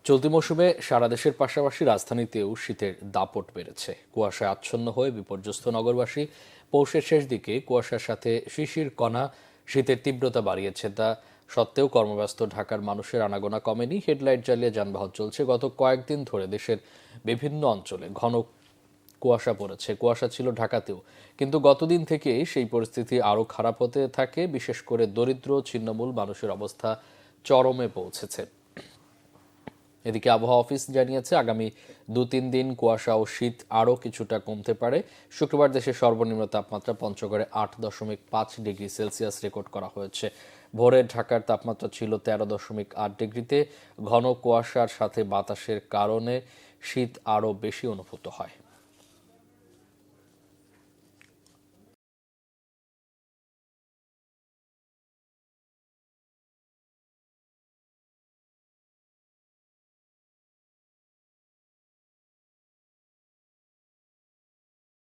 চলতি মৌসুমে সারা দেশের পাশাপাশি রাজধানীতেও শীতের দাপট বেড়েছে। কুয়াশায় আচ্ছন্ন হয়ে বিপর্যস্ত নগরবাসী। পৌষের শেষ দিকে কুয়াশার সাথে শিশির কণা শীতের তীব্রতা বাড়িয়েছে। তা সত্ত্বেও কর্মব্যস্ত ঢাকার মানুষের আনাগোনা কমেনি। হেডলাইট জ্বালিয়ে যানবাহন চলছে। গত কয়েকদিন ধরে দেশের বিভিন্ন অঞ্চলে ঘন কুয়াশা পড়েছে। কুয়াশা ছিল ঢাকাতেও, কিন্তু গতদিন থেকে সেই পরিস্থিতি আরও খারাপ হতে থাকে। বিশেষ করে দরিদ্র ছিন্নমূল মানুষের অবস্থা চরমে পৌঁছেছে। এদিকে আবহাওয়া অফিস জানিয়েছে, আগামী 2-3 দিন কুয়াশা ও শীত আরও কিছুটা কমতে পারে। শুক্রবার দেশের সর্বনিম্ন তাপমাত্রা পঞ্চগড়ে 8.5 ডিগ্রি সেলসিয়াস রেকর্ড করা হয়েছে। ভোরে ঢাকার তাপমাত্রা ছিল 13.8 ডিগ্রিতে। ঘন কুয়াশার সাথে বাতাসের কারণে শীত আরও বেশি অনুভূত হয়।